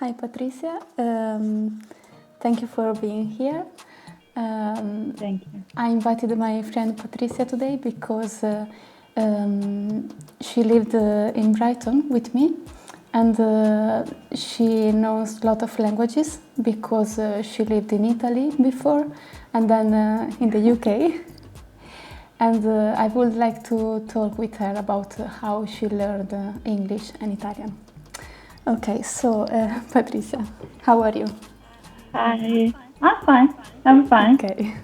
Hi, Patricia. Thank you for being here. Thank you. I invited my friend Patricia today because she lived in Brighton with me, and she knows a lot of languages because she lived in Italy before and then in the UK. And I would like to talk with her about how she learned English and Italian. Okay, so Patricia, how are you? Hi. I'm fine. I'm fine. Okay.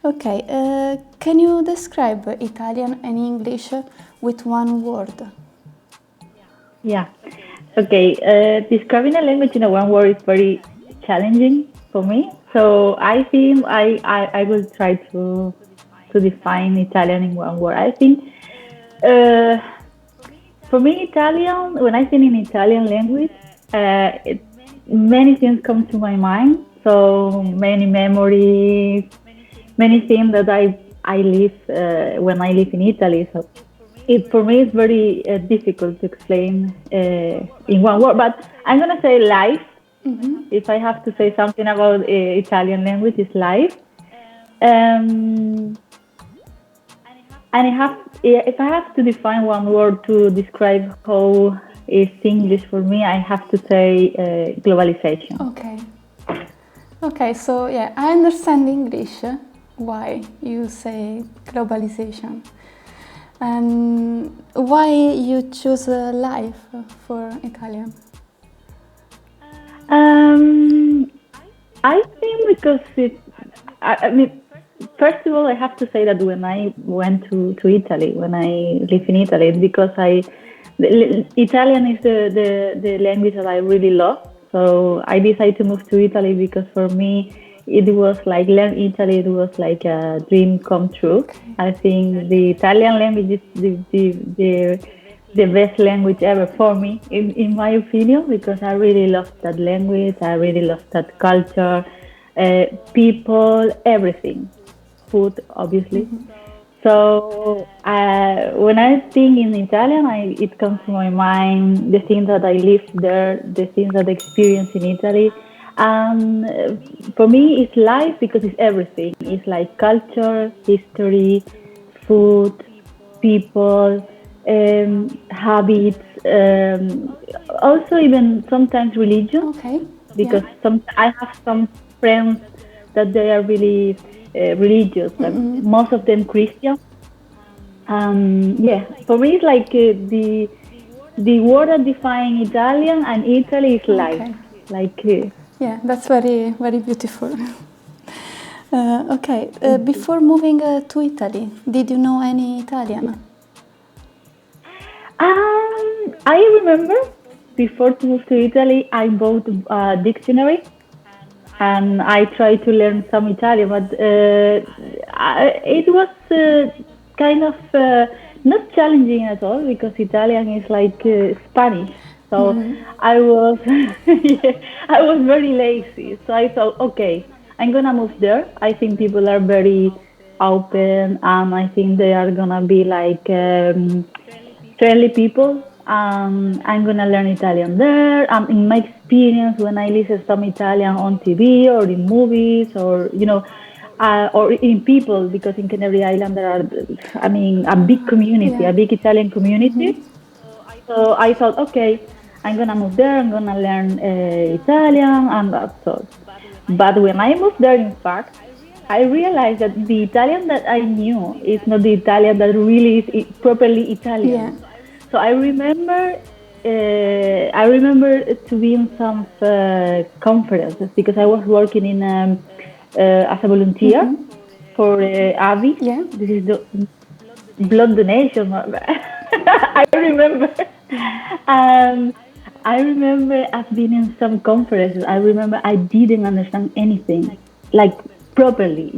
Okay, can you describe Italian and English with one word? Yeah. Okay. Describing a language in a one word is very challenging for me. So I think I will try to define Italian in one word. I think uh, for me Italian, when I think in Italian language, many things come to my mind. So many memories, many things that I live when I live in Italy. So it for me it's very difficult to explain in one word. But I'm gonna say life. If I have to say something about Italian language, is life. Um, and if I have to define one word to describe how is English for me, I have to say globalization. Okay. Okay, so yeah, I understand English. Why you say globalization? And why you choose life for Italian? Um, I think because I mean, first of all, I have to say that when I went to Italy, when I live in Italy, it's because Italian is the language that I really love. So I decided to move to Italy because for me, it was like learn Italy, it was like a dream come true. I think the Italian language is the best language ever for me, in my opinion, because I really love that language. I really love that culture, people, everything, food, obviously. So when I think in Italian, it comes to my mind the things that I lived there, the things that I experienced in Italy. And for me, it's life because it's everything. It's like culture, history, food, people, habits, also even sometimes religion, Okay, yeah. because I have some friends that they are really religious, and most of them Christian. Yeah, for me it's like the word that define Italian and Italy is life. Okay. Like Yeah, that's very, very beautiful. Okay, thank you. before moving to Italy, did you know any Italian? I remember before to move to Italy, I bought a dictionary and I tried to learn some Italian, but it was kind of not challenging at all because Italian is like Spanish. So I was, yeah, I was very lazy. So I thought, okay, I'm gonna move there. I think people are very open, and I think they are gonna be like friendly people. I'm gonna learn Italian there. In my experience, when I listen some Italian on TV or in movies, or in people, because in Canary Island there are, I mean, a big community, Yeah. a big Italian community. So I thought, okay, I'm gonna move there. I'm gonna learn Italian, and that's all. But when I moved there, in fact, I realized that the Italian that I knew is not the Italian that really is properly Yeah. Italian. So I remember to be in some conferences because I was working in as a volunteer for AVI. Yeah. This is the blood donation. I remember. Um, I remember I've been in some conferences. I remember I didn't understand anything, like properly.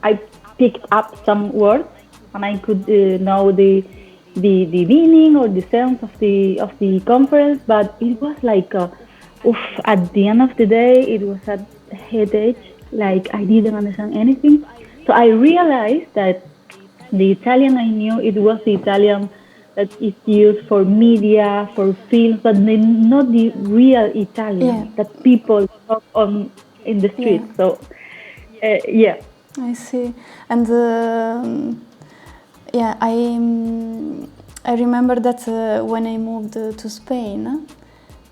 I picked up some words and I could know the meaning or the sense of the conference, but it was like, oof, at the end of the day, it was a headache. Like I didn't understand anything. So I realized that the Italian I knew, it was the Italian that is used for media, for films, but not the real Italian that people talk on in the streets. So, yeah. I see. And yeah, I remember that when I moved to Spain,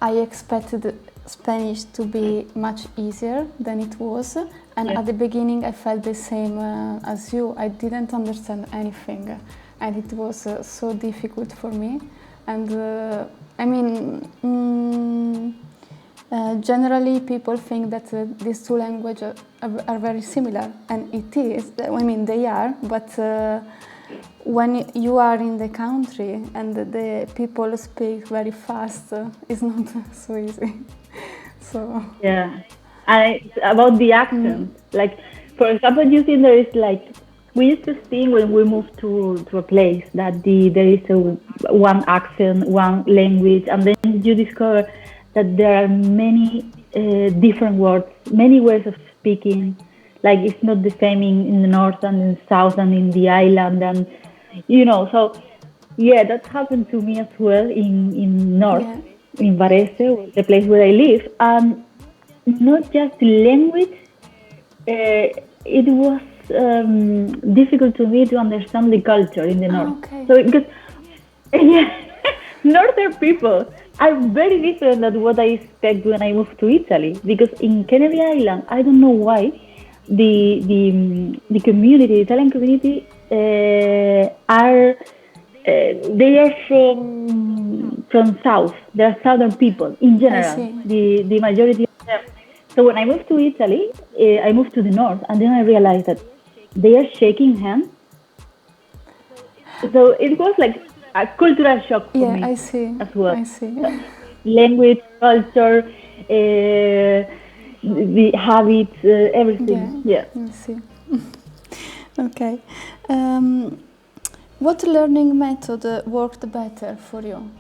I expected Spanish to be much easier than it was, and at the beginning I felt the same as you. I didn't understand anything, and it was so difficult for me. And I mean, generally people think that these two languages are very similar, and it is. I mean, they are, but when you are in the country and the people speak very fast, it's not so easy. So yeah, about the accent, like for example, you think there is like we used to think when we moved to a place that there is one accent, one language, and then you discover that there are many different words, many ways of speaking. Like it's not the same in the north and in the south and in the island, and so yeah, that happened to me as well in north, in Varese, the place where I live, and not just the language. It was difficult to me to understand the culture in the north. So because yeah, northern people are very different than what I expect when I moved to Italy. Because in Canary Island, I don't know why the community, the Italian community, are they are from south. They are southern people in general. The majority of them. So when I moved to Italy, I moved to the north, and then I realized that they are shaking hands. So it was like a cultural shock for me as well. I see. Language, culture, the habits, everything. Yeah. I see. Okay. What learning method worked better for you?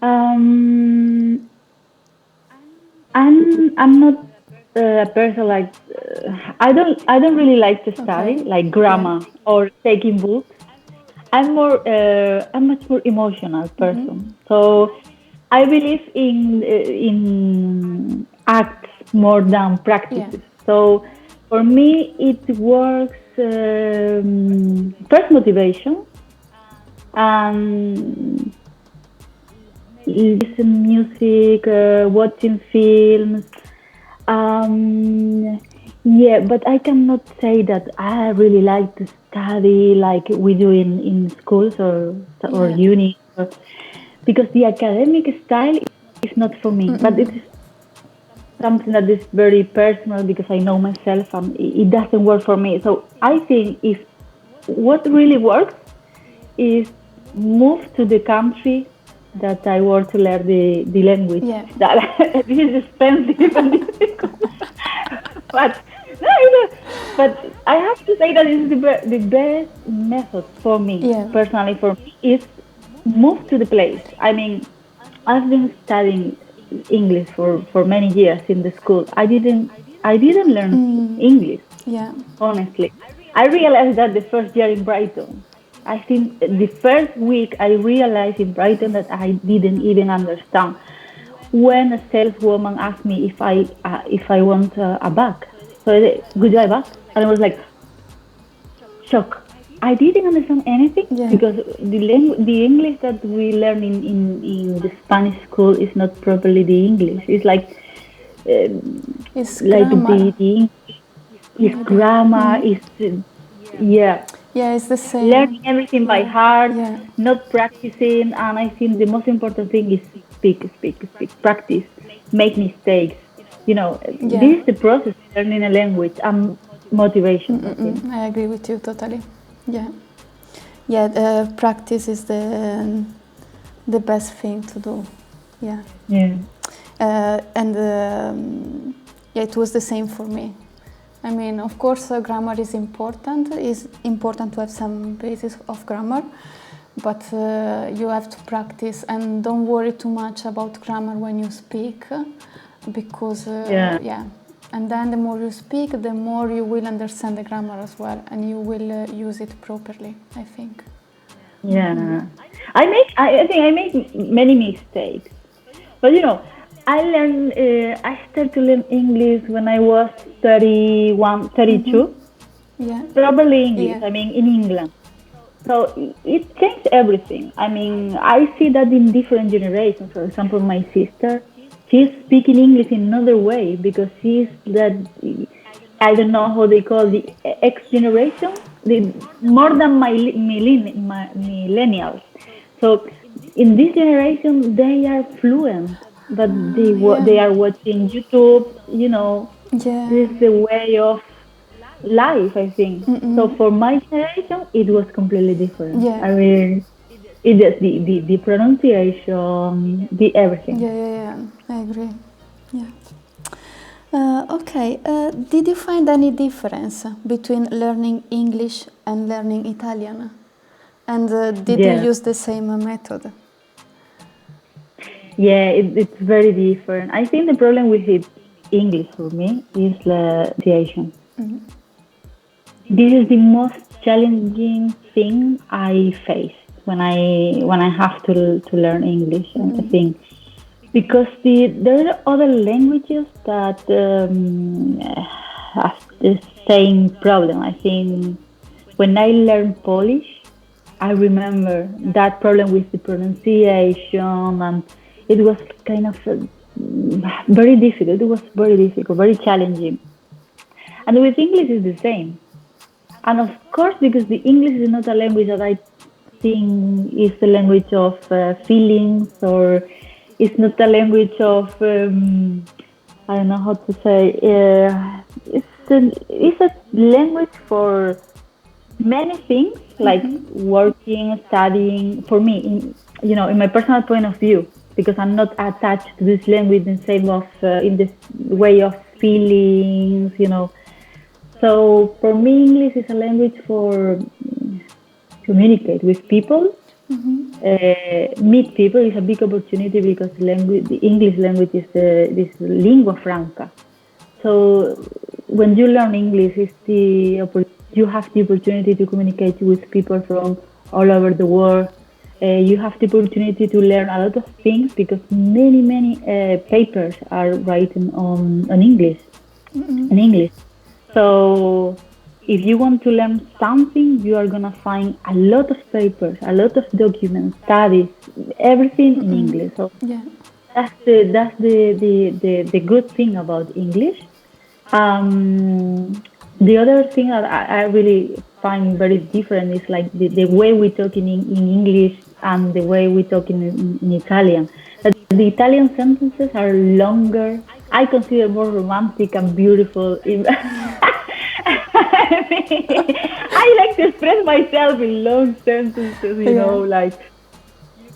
I'm not a person like I don't really like to study like grammar or taking books. I'm much more emotional person. So I believe in acts more than practices. So for me it works first motivation and listen music, watching films. Yeah, but I cannot say that I really like to study like we do in schools or uni, because the academic style is not for me. But it is something that is very personal because I know myself and it doesn't work for me. So I think if what really works is move to the country that I want to learn the language. That this is expensive and difficult. But I have to say that is the best method for me personally. For me, is move to the place. I mean, I've been studying English for many years in the school. I didn't learn English. Honestly, I realized that the first year in Brighton. I think the first week I realized in Brighton that I didn't even understand when a saleswoman asked me if I want a bag. So I said, "Would you like a bag?" And I was like, shocked. I didn't understand anything because the English that we learn in the Spanish school is not properly the English. It's like it's like grammar. It's grammar. Yeah, it's the same. Learning everything by heart, not practicing. And I think the most important thing is speak, practice, make mistakes. This is the process of learning a language and motivation. I agree with you totally. Practice is the best thing to do. It was the same for me. I mean, of course, grammar is important. It's important to have some basis of grammar, but you have to practice and don't worry too much about grammar when you speak, because And then the more you speak, the more you will understand the grammar as well, and you will use it properly, I think. Yeah, I think I make many mistakes, but I started to learn English when I was 31, 32. Yeah. Properly English, Yeah. I mean, in England. So it changed everything. I mean, I see that in different generations. For example, my sister, she's speaking English in another way because she's that, I don't know how they call the X generation, more than my millennials. So in this generation, they are fluent, but they Yeah. are watching YouTube. Yeah. This is the way of life, I think. So for my generation, it was completely different. Yeah. I mean, it is the pronunciation, the everything. Yeah. I agree. Yeah. Okay. Did you find any difference between learning English and learning Italian? And did you Yeah, use the same method? yeah, it's very different. I think the problem with it, English for me is the pronunciation. This is the most challenging thing I face when I have to learn English, and I think because there are other languages that have the same problem. I think when I learned Polish, I remember that problem with the pronunciation, and it was kind of very difficult. It was very difficult, very challenging. And with English, it's the same. And of course, because the English is not a language that I think is the language of feelings, or it's not a language of I don't know how to say. It's a language for many things like working, studying. For me, in my personal point of view, because I'm not attached to this language in same of in this way of feelings. So for me, English is a language for communicate with people, meet people. Is a big opportunity because the English language is this lingua franca. So when you learn English, you have the opportunity to communicate with people from all over the world. You have the opportunity to learn a lot of things because many papers are written on English. In English. So if you want to learn something, you are gonna find a lot of papers, a lot of documents, studies, everything in English. So Yeah. that's the good thing about English. The other thing that I really find very different is like the way we talk in English and the way we talk in Italian. That the Italian sentences are longer. I consider more romantic and beautiful. I like to express myself in long sentences, like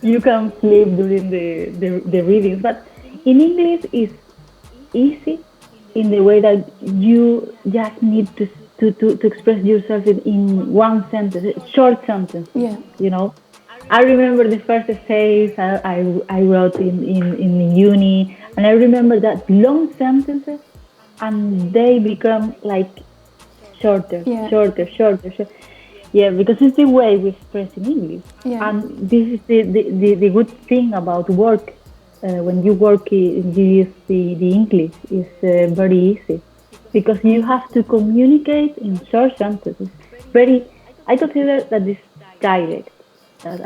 you can sleep during the readings. But in English, it's easy in the way that you just need to express yourself in one sentence, short sentence. Yeah. I remember the first essays I wrote in uni, and I remember that long sentences, and they become like shorter, Yeah. shorter, shorter, shorter. Yeah, because it's the way we express in English. Yeah. And this is the good thing about work. When you work, you use the English. It's very easy because you have to communicate in short sentences. I consider that this dialect, that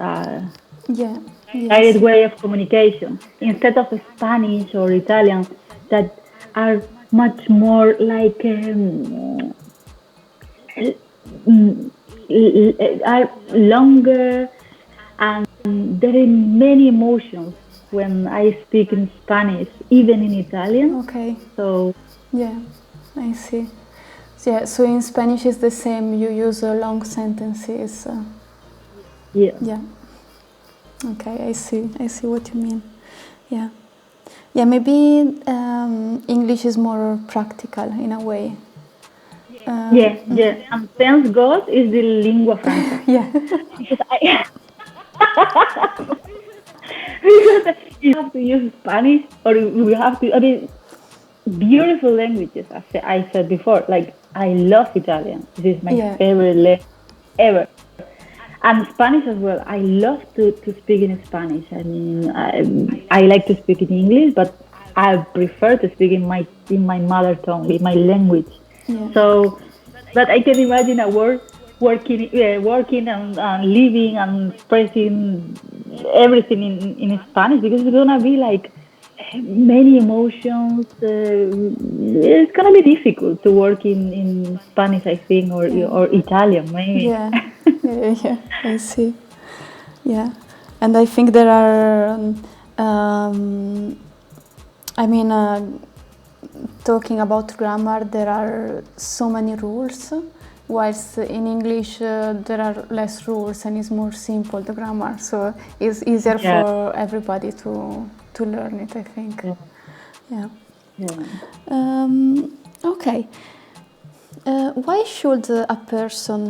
Yeah. direct Yes. way of communication, instead of Spanish or Italian, that are much more like are longer, and there are many emotions when I speak in Spanish, even in Italian. Okay. So Yeah. I see. So in Spanish it's the same. You use long sentences. yeah, Yeah. Okay. I see. I see what you mean. Yeah. Yeah. Maybe English is more practical in a way. yeah. And thanks God is the lingua franca. Yeah. Because because you have to use Spanish, or you have to. I mean, beautiful languages, as I said before. Like, I love Italian. This is my Yeah. favorite language ever. And Spanish as well. I love to speak in Spanish. I mean, I like to speak in English, but I prefer to speak in my mother tongue, in my language. Yeah. So, but I can imagine a working and living and expressing everything in Spanish, because it's gonna be like many emotions. It's gonna be difficult to work in Spanish, I think, Yeah. or Italian, maybe. Yeah. Yeah. Yeah. I see. Yeah, and I think there are. I mean, talking about grammar, there are so many rules, whilst in English there are less rules and it's more simple, the grammar, so it's easier Yeah. for everybody to learn it, I think. Yeah. Yeah. Yeah. Okay. Why should a person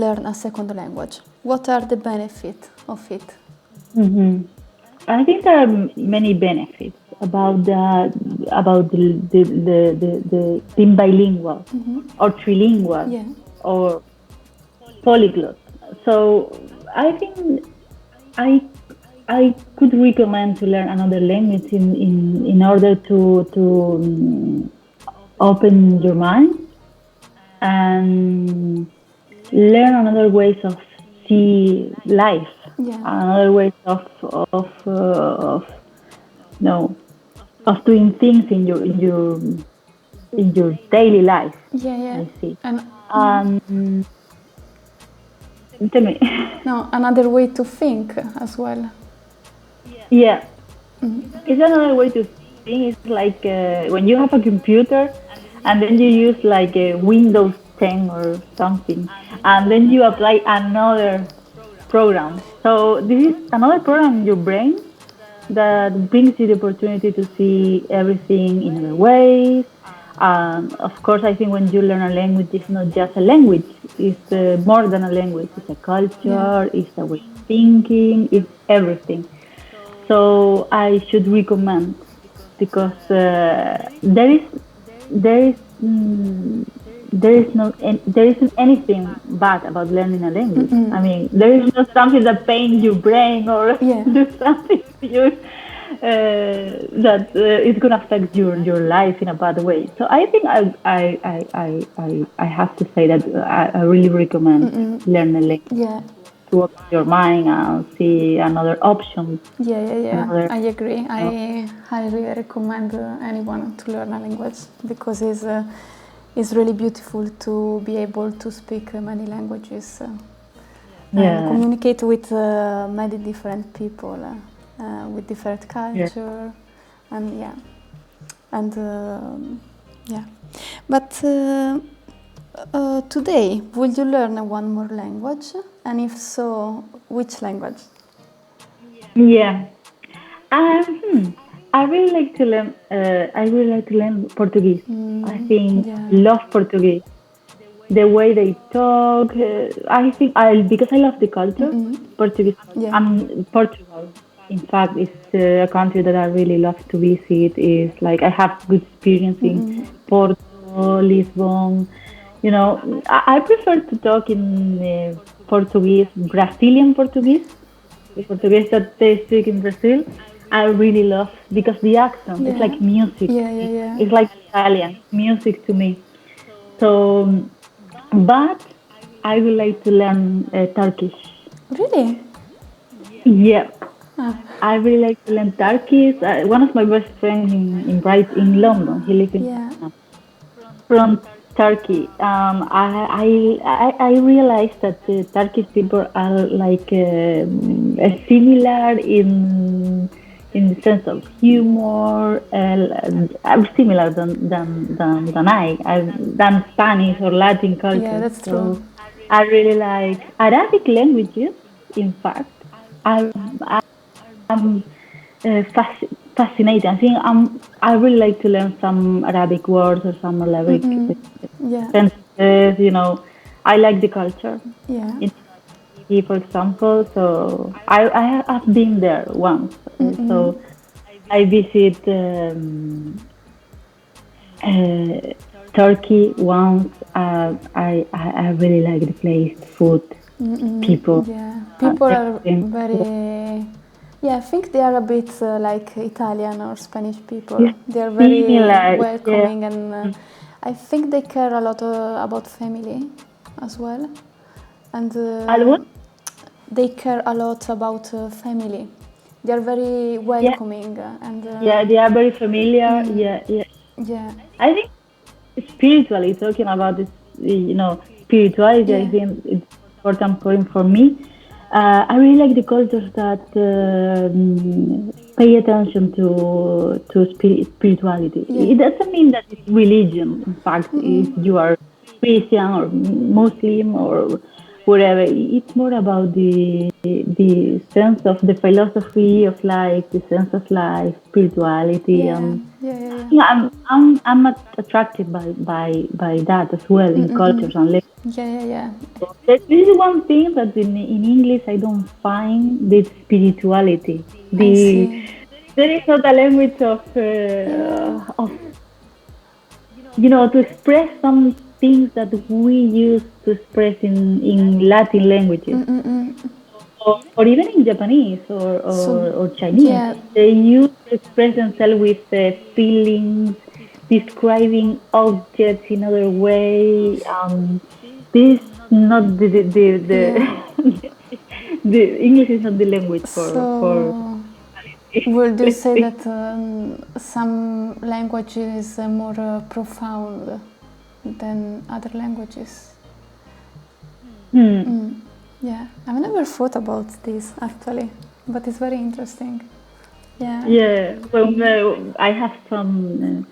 learn a second language? What are the benefits of it? Hmm. I think there are many benefits about the being bilingual or trilingual Yeah. or polyglot. So I think I I could recommend to learn another language in order to open your mind and learn another ways of see life, Yeah. another ways of no of doing things in your daily life. Yeah. Yeah. I see. And Um, Tell me. no, another way to think as well. Yeah, it's another way to think. It's like when you have a computer and then you use like a Windows 10 or something, and then you apply another program. So this is another program in your brain that brings you the opportunity to see everything in other ways. Of course, I think when you learn a language, it's not just a language; it's more than a language. It's a Yeah. culture, it's a way of thinking, it's everything. So I should recommend, because there is there is no there isn't anything bad about learning a language. I mean, there is not something that pains your brain or Yeah. do something to you that is gonna affect your life in a bad way. So I think I have to say that I really recommend learning a language Yeah. to open your mind and see another option. Yeah, yeah, yeah. Another, I agree. I highly recommend anyone to learn a language because it's really beautiful to be able to speak many languages and communicate with many different people with different culture, and yeah, and yeah. But today, would you learn one more language? And if so, which language? Yeah. I really like to learn. I really like to learn Portuguese. I think Yeah. love Portuguese. The way they talk. I think I because I love the culture. Portuguese. Yeah. Portugal. In fact, it's a country that I really love to visit. Is like I have good experience in Porto, Lisbon. You know, I prefer to talk in Portuguese, Brazilian Portuguese, the Portuguese that they speak in Brazil. I really love because the accent is like music. Yeah, yeah, yeah. It's like Italian music to me. So, but I would like to learn Turkish. Really? Yeah, I really like to learn Turkish. One of my best friends in London. He lives in Yeah. from Turkey. I realized that the Turkish people are like similar in the sense of humor. I'm similar than Spanish or Latin culture. Yeah, that's So true. I really like Arabic languages. In fact, I'm fascinated. I think I really like to learn some Arabic words or some Arabic Yeah. sentences. You know, I like the culture Yeah. in Turkey, for example. So I have been there once. So I visit Uh, Turkey once. I really like the place, the food, people. Yeah, people are Everything. very. Yeah, I think they are a bit like Italian or Spanish people. It's They are very similar. Yeah. welcoming, and I think they care a lot about family as well. And What? they care a lot about family. They are very Yeah. welcoming, and Yeah. They are very familiar. Yeah. Yeah. yeah, I think spiritually talking about this, spirituality. I yeah, think it's important point for me. I really like the cultures that pay attention to spirituality. yeah, It doesn't mean that it's religion. In fact, if you are Christian or Muslim or whatever, it's more about the sense of the philosophy of life, the sense of life, spirituality, yeah, and yeah, yeah, yeah, I'm attracted by that as well in cultures and languages. yeah, yeah, yeah. This is one thing that in English I don't find the spirituality. I The see. There is not a language Yeah. of to express some things that we use to express in Latin languages, or even in Japanese So, or Chinese. yeah, They use to express themselves with feelings, describing objects in other way. This not yeah. the English is not the language for So, would you let's say say. that some language is more profound than other languages? Hmm. Yeah, I've never thought about this actually, but it's very interesting. Yeah. Yeah, well, I have some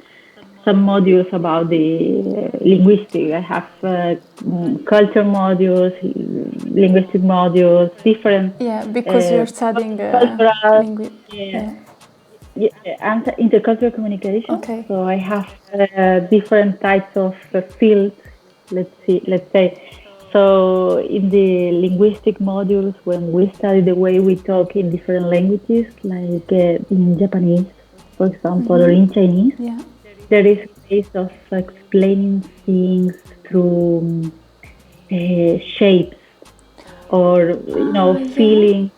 modules about the linguistic. I have culture modules, linguistic modules, different Yeah, because uh, you're studying cultural, language. yeah, Yeah. yeah, and intercultural communication. Okay. So I have different types of fields. Let's say. So in the linguistic modules, when we study the way we talk in different languages, like in Japanese, for example, or in Chinese, Yeah. there is ways of explaining things through shapes or Yeah. feeling.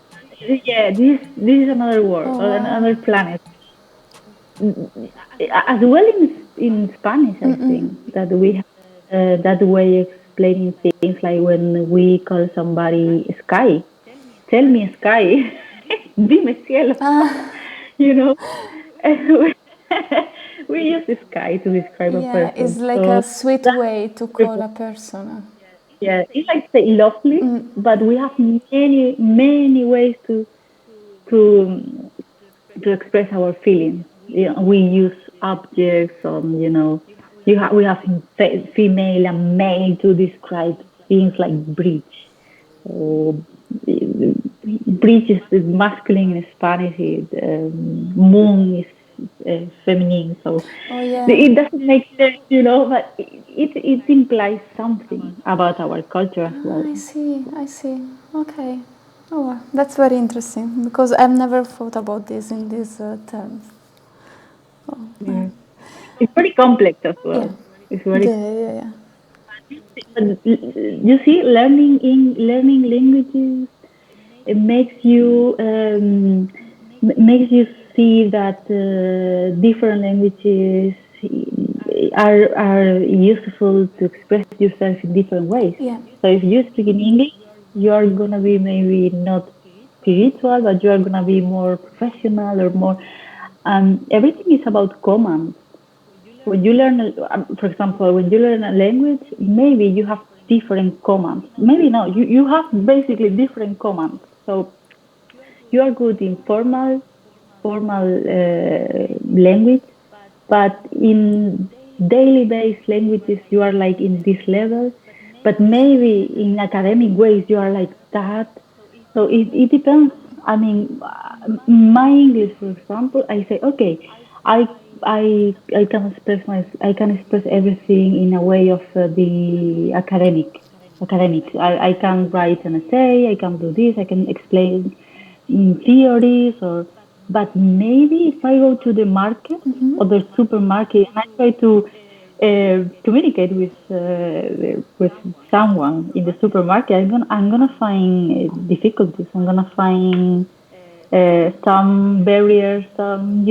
Yeah, this is another world Oh or wow. another planet. As well in Spanish, I think that we have that way of explaining things, like when we call somebody sky. Tell me sky. Dime cielo. you know, we use the sky to describe a Yeah, it's person. like So a sweet that's way to call beautiful. a person. Yeah, it's like say lovely, but we have many ways to to express our feelings. We use objects, we have female and male to describe things like bridge. Or bridge is masculine in Spanish. Moon is feminine. So Oh yeah. it doesn't make sense, but it implies something about our culture as well. I see. I see. Okay. Oh, wow. That's very interesting because I've never thought about this in these terms. Yeah. It's very complex as Yeah. well. It's Yeah. very. Yeah. Yeah. But you see, learning languages, it makes you see that different languages are useful to express yourself in different ways. Yeah. So if you speak in English, you are gonna be maybe not spiritual, but you are gonna be more professional or more. Everything is about commands. When you learn, for example, when you learn a language, maybe you have different commands. Maybe no, you have basically different commands. So you are good in formal language, but in daily based languages you are like in this level. But maybe in academic ways you are like that. So it depends. I mean, my English, for example, I say, okay, I I can express everything in a way of the academic. I can write an essay. I can do this. I can explain theories, but maybe if I go to the market or the supermarket and I try to communicate with someone in the supermarket, I'm gonna find difficulties. I'm gonna find some barriers, some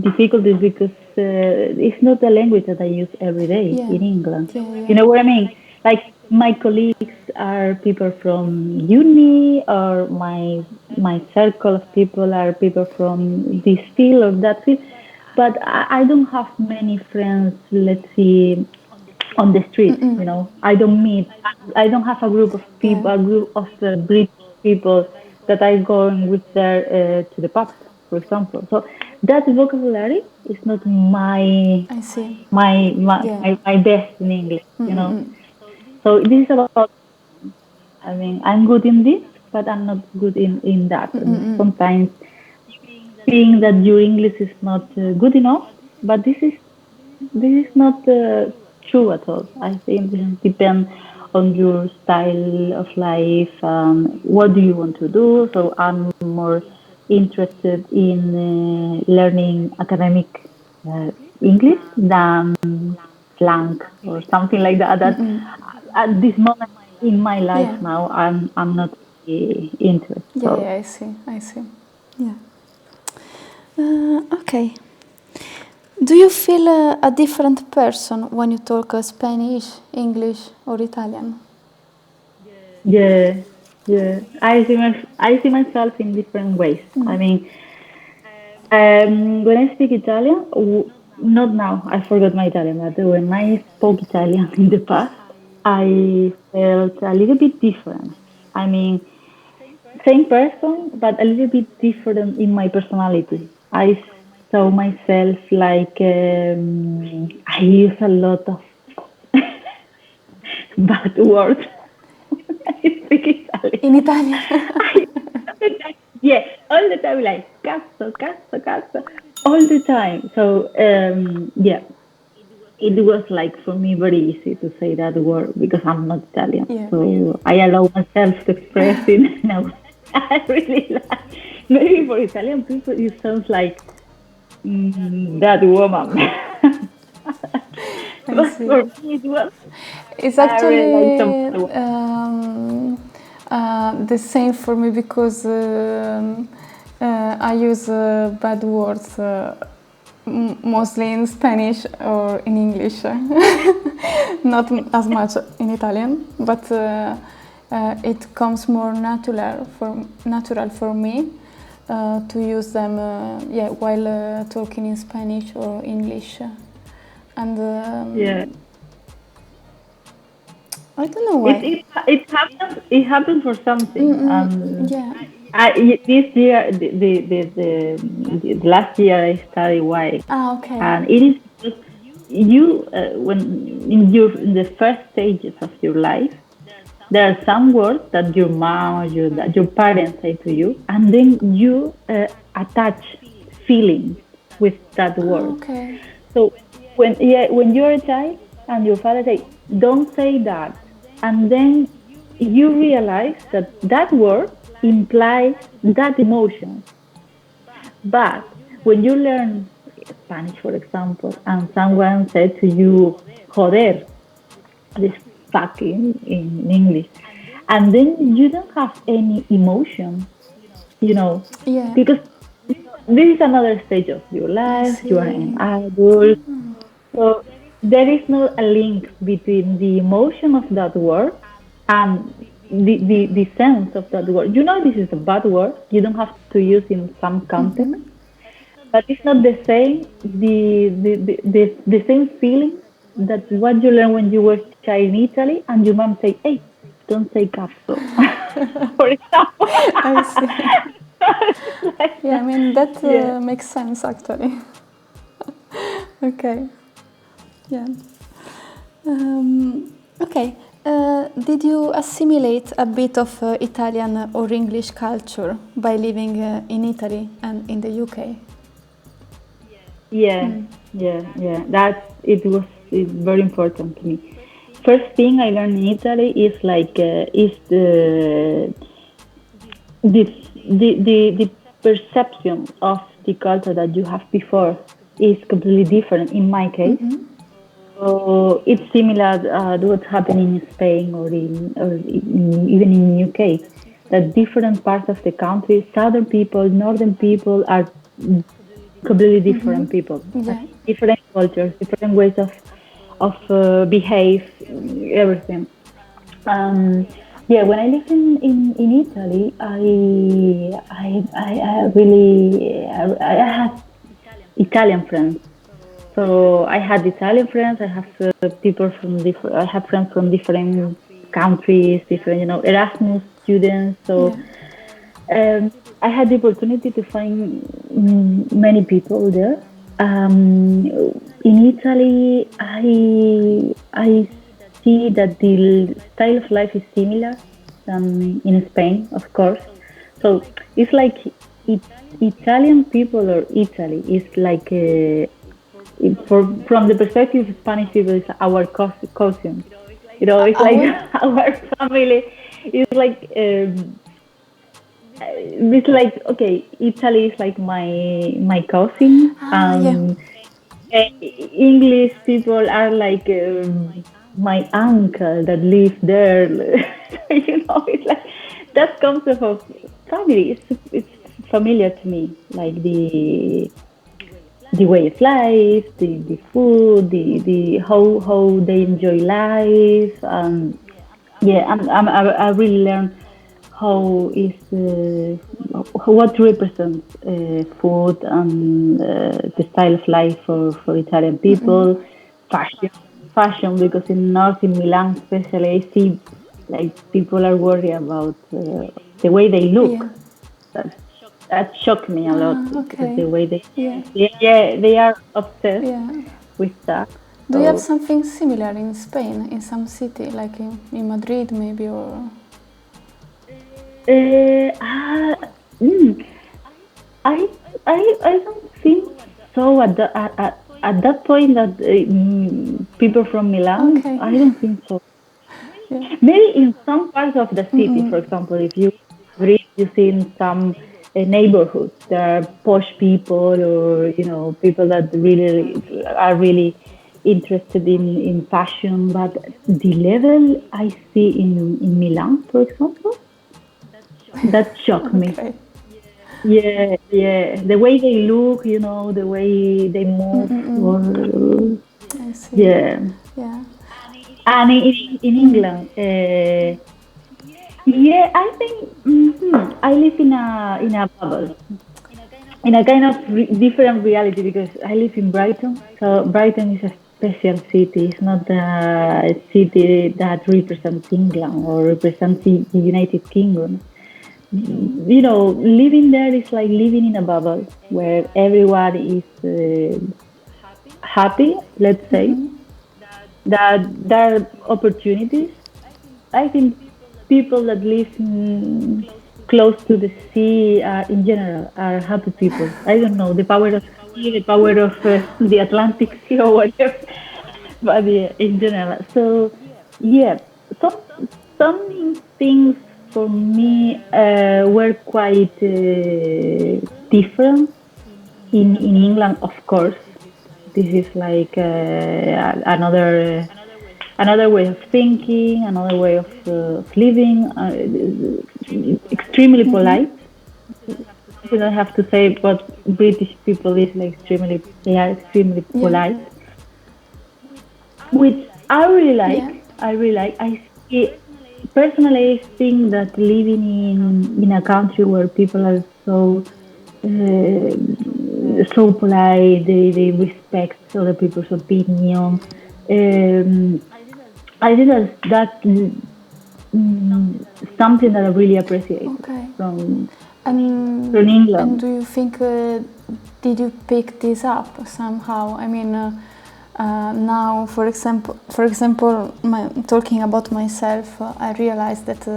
difficulties because it's not the language that I use every day Yeah. in England. Yeah, yeah. You know what I mean? Like my colleagues are people from uni, or my circle of people are people from this field or that field. But I don't have many friends, let's see, on the street. I don't meet. I don't have a group of people, Yeah. a group of British people that I go with there to the pub, for example. So that vocabulary is not my I see. my my Yeah. my, my best in English. Mm-mm-mm. So this is about. I mean, I'm good in this, but I'm not good in that. And Mm-mm-mm. sometimes being that your English is not good enough, but this is not true at all. I think this depends on your style of life. What do you want to do? So I'm more interested in learning academic English than slang or something like that. That at this moment in my life Yeah. now, I'm not interested. Yeah, So yeah, I see. I see. Yeah. Okay. Do you feel a different person when you talk Spanish, English, or Italian? yeah, yeah. I see myself in different ways. I mean, when I speak Italian, not now, I forgot my Italian, but when I spoke Italian in the past, I felt a little bit different. I mean, same person, but a little bit different in my personality. I saw myself like I use a lot of bad words when I speak Italian. In Italian? Yeah, all the time, like cazzo, cazzo, cazzo, all the time. So yeah, it was like for me very easy to say that word because I'm not Italian. Yeah. So I allow myself to express in a way I really like. Maybe for Italian people it sounds like that woman. I But see. for me it was It's I really like some actually the same for me because I use bad words mostly in Spanish or in English, not as much in Italian, but it comes more natural for me to use them yeah, while talking in Spanish or English. And yeah. I don't know why. It happens. It happens for something. Yeah. This year, the last year, I studied why, Ah, okay. and it is because you when in the first stages of your life, there are some words that your mom or your parents say to you, and then you attach feelings with that Ah, word. okay. So when you're a child and your father say, "Don't say that," and then you realize that that word implies that emotion. But when you learn Spanish, for example, and someone said to you, "Joder," this fucking in English, and then you don't have any emotion, Yeah. because this is another stage of your I life. You are an see. adult. So there is not a link between the emotion of that word and the sense of that word. This is a bad word. You don't have to use in some context, but it's not the same the same feeling that what you learn when you were a child in Italy and your mom say, "Hey, don't say cazzo," for example. I see. Like Yeah, I that. mean that Yeah. makes sense actually. Okay. Yeah. Okay. Did you assimilate a bit of Italian or English culture by living in Italy and in the UK? Yeah, yeah. It's very important to me. First thing I learned in Italy is the perception of the culture that you have before is completely different in my case. So it's similar to what's happening in Spain even in UK. That different parts of the country, southern people, northern people are completely different people, Yeah. different cultures, different ways of behave, everything. Um, yeah, when I lived in Italy, I really I had Italian friends. So I had Italian friends. I have people from different. I have friends from different countries, different Erasmus students. So Yeah. um, I had the opportunity to find many people there. In Italy, I see that the style of life is similar than in Spain, of course. So it's like it, Italian people or Italy is like from the perspective of Spanish people, it's our cousins. It's like Our. our family. It's like it's like okay, Italy is like my cousin. Ah, yeah. English people are like my uncle that lives there. It's like that concept of family. It's familiar to me, like the way of life, the food, the how they enjoy life. Yeah, I really learned how is what represents food and the style of life for Italian people, fashion because in Milan especially I see like people are worried about the way they Yeah. look. That that shocked me a lot Ah, because okay. the way they Yeah. yeah they are obsessed Yeah. with that. Do you have So something similar in Spain, in some city, like in Madrid maybe, or? uh, ah, mm, I I don't think so at that point that people from Milan. Okay. I don't think so. Yeah. Maybe in some parts of the city, Mm-mm. for example, if you read, you see in some neighborhoods there are posh people or people that really are really interested in fashion. But the level I see in Milan, for example, that shocked me. Okay. Yeah, yeah. The way they look, the way they move, Mm-mm. or I see. yeah. Yeah. And in Mm. England, yeah, I think I live in a bubble, in a kind of different reality because I live in Brighton. So Brighton is a special city. It's not a city that represents England or represents the United Kingdom. Living there is like living in a bubble where everyone is happy, let's say, that there are opportunities. I think people that live close to the sea in general are happy people. I don't know the power of sea, the power of the Atlantic Sea or whatever, but yeah, in general. So yeah, some some things for me were quite different in England, of course. This is like another way of thinking, another way of living. Extremely polite. You don't have to say, but British people is like they are extremely Yeah. polite, which I really like. Yeah. I really like. Personally, I think that living in a country where people are so polite, they respect other people's opinion. Um, I think that's something that I really appreciate Okay. from And from and England. do you think did you pick this up somehow? I mean, now, for example, talking about myself, I realize that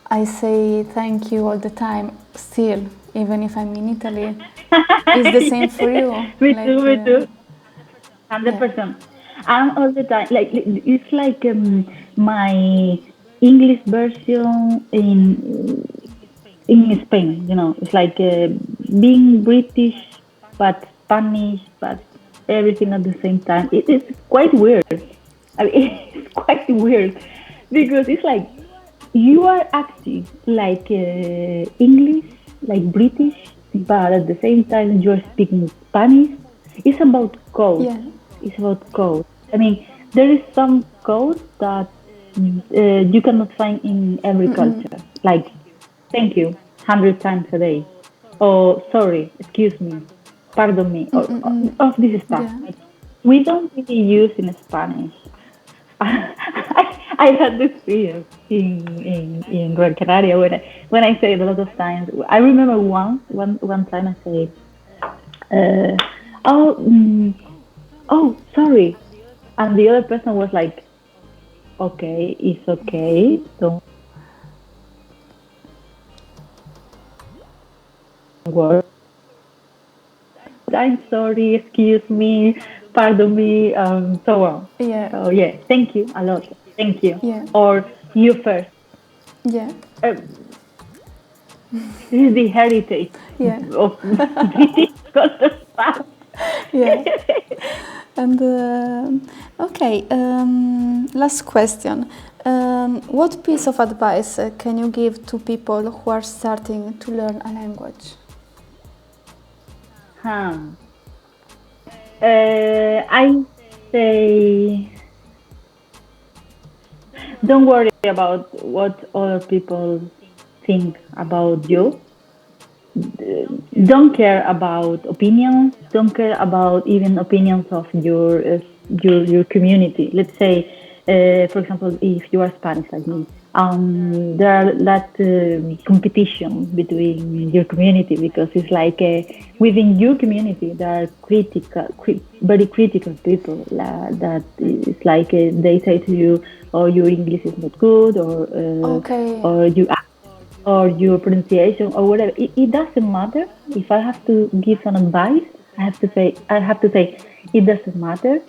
I say thank you all the time, still, even if I'm in Italy. Is the same for you? Me too, Like, me too, yeah. 100%. And all the time, like it's like my English version in Spain. It's like being British but Spanish, but everything at the same time. It's quite weird. I mean, it's quite weird because it's like you are acting like English, like British, but at the same time you're speaking Spanish. It's about code. Yeah. It's about code. I mean, there is some code that you cannot find in every culture. Like, thank you, 100 times a day. Or sorry, excuse me, pardon me, or of this stuff. Yeah. Like, we don't really use in Spanish. I had this fear in Gran Canaria when I say it a lot of times. I remember one time I said, uh, "Oh, oh, sorry," and the other person was like, "Okay, it's okay, don't worry. I'm sorry, excuse me, pardon me, so on." Yeah. So yeah, thank you a lot. Thank you. Yeah. Or you first. Yeah. This is the heritage Yeah. of British culture. Yeah. And okay, last question. What piece of advice can you give to people who are starting to learn a language? I say, don't worry about what other people think about you. Don't care about opinions. Don't care about even opinions of your community. Let's say, for example, if you are Spanish like me, there are that competition between your community because it's like within your community there are very critical people that it's like they say to you, "Oh, your English is not good," Okay. or you or your pronunciation or whatever. It doesn't matter. If I have to give some advice, I have to say it doesn't matter.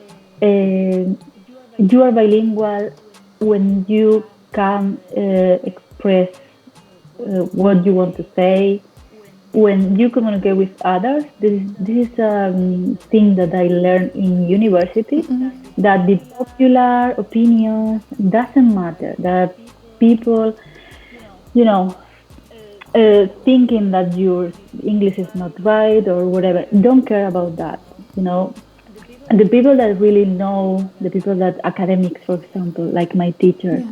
You are bilingual when you can express what you want to say. When you communicate with others, this is a thing that I learned in university. That the popular opinions doesn't matter. That people, you know, thinking that your English is not right or whatever. Don't care about that. You know, and the people that really know, the people that academics, for example, like my teachers,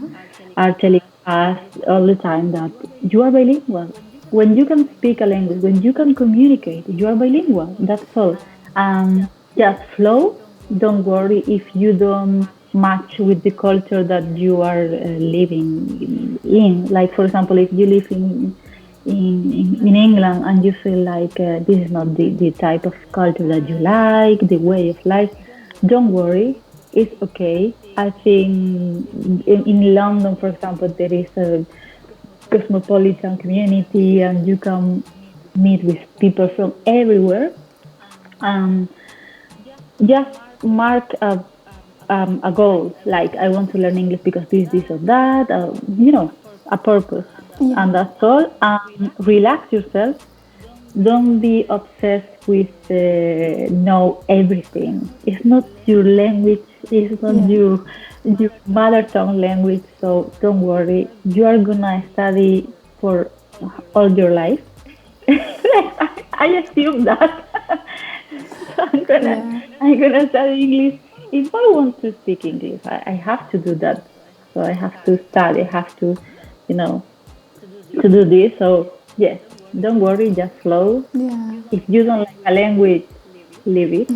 are telling us all the time that you are bilingual. When you can speak a language, when you can communicate, you are bilingual. That's all. Just flow. Don't worry if you don't match with the culture that you are living in. Like, for example, if you live in England and you feel like this is not the type of culture that you like, the way of life, don't worry, it's okay. I think in London, for example, there is a cosmopolitan community and you can meet with people from everywhere. Um, just mark a goal, like I want to learn English because this or that, a purpose. Yeah. And that's all. Relax yourself. Don't be obsessed with know everything. It's not your language. It's not your mother tongue language. So don't worry. You are gonna study for all your life. I assume that. So I'm gonna study English. If I want to speak English, I have to do that. So I have to study. I have to, you know, to do this. So yes, don't worry, just flow. Yeah. If you don't like a language, leave it.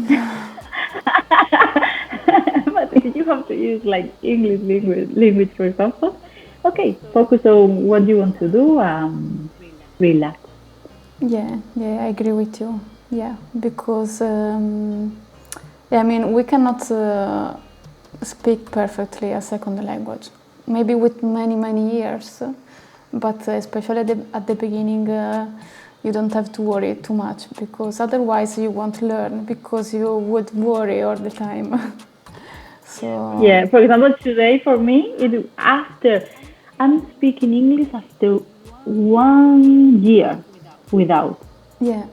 But if you have to use like English language, for example, okay, focus on what you want to do. Relax. Yeah, I agree with you. Yeah, because I mean, we cannot speak perfectly a second language. Maybe with many years, but especially at the beginning, you don't have to worry too much because otherwise you won't learn because you would worry all the time. So yeah, for example, today for me, I'm speaking English after 1 year without yeah,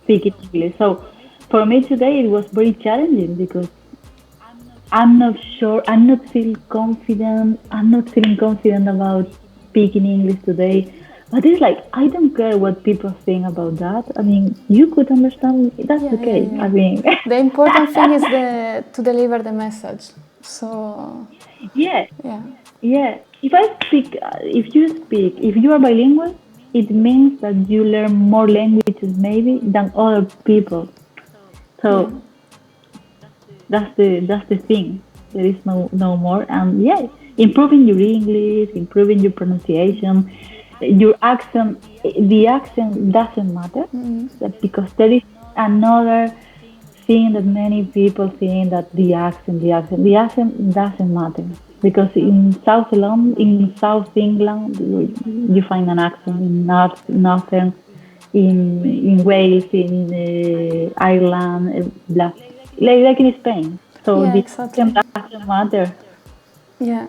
speaking English. So for me today it was very challenging because I'm not sure. I'm not feel confident. I'm not feeling confident about speaking English today. But it's like I don't care what people think about that. I mean, you could understand me. That's Yeah, okay. yeah, yeah. I mean, The important thing is to deliver the message. So, yeah, yeah. yeah. If I speak, if you are bilingual, it means that you learn more languages maybe than other people. Yeah. So that's the thing. There is no more. And yeah, improving your English, improving your pronunciation, your accent. The accent doesn't matter because there is another thing that many people think that the accent doesn't matter because in South England, you find an accent in northern, in Wales, in Ireland, like in Spain. So Yeah, the exactly. accent doesn't matter. Yeah,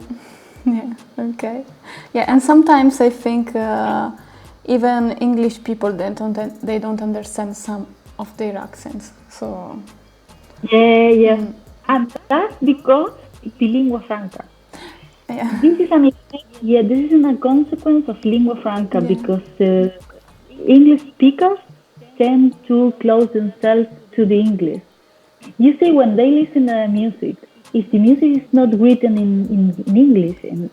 yeah, okay. Yeah, and sometimes I think even English people they don't understand some of their accents. So Yeah, yeah, and that's because the lingua franca. yeah, This is an yeah, this is a consequence of lingua franca yeah, because English speakers tend to close themselves to the English. You see, when they listen to music, if the music is not written in English and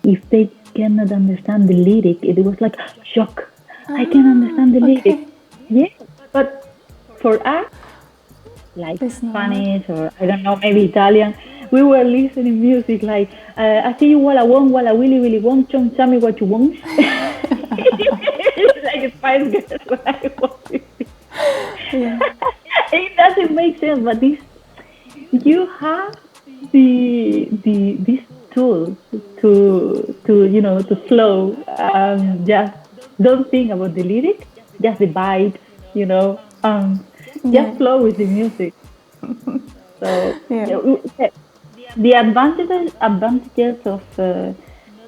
if they cannot understand the lyric, it was like shock. I can understand the lyric. okay. Yeah, but for us, like It's not. Spanish or I don't know, maybe Italian. We were listening music like I see you what I really really want, tell me what you want. It's like Spice Girls when I was. Yeah, It doesn't make sense, but this you have the these tools to flow. Just don't think about the lyric, just the vibes, you know. yeah, Just flow with the music. So yeah, the advantages of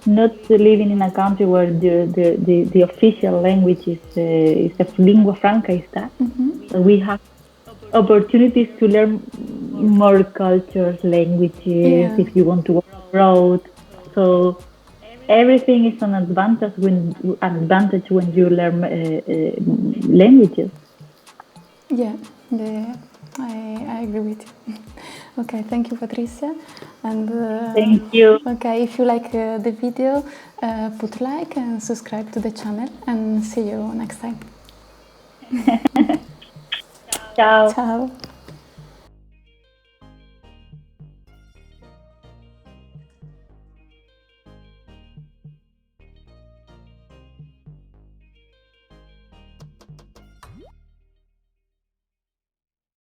not living in a country where the official language is the lingua franca is that we have opportunities to learn more cultures, languages, yeah, if you want to go abroad. So everything is an advantage when you learn languages. yeah, yeah. I agree with you. Okay, thank you, Patricia. And Thank you. okay, if you like the video, put like and subscribe to the channel, and see you next time. Ciao. Ciao.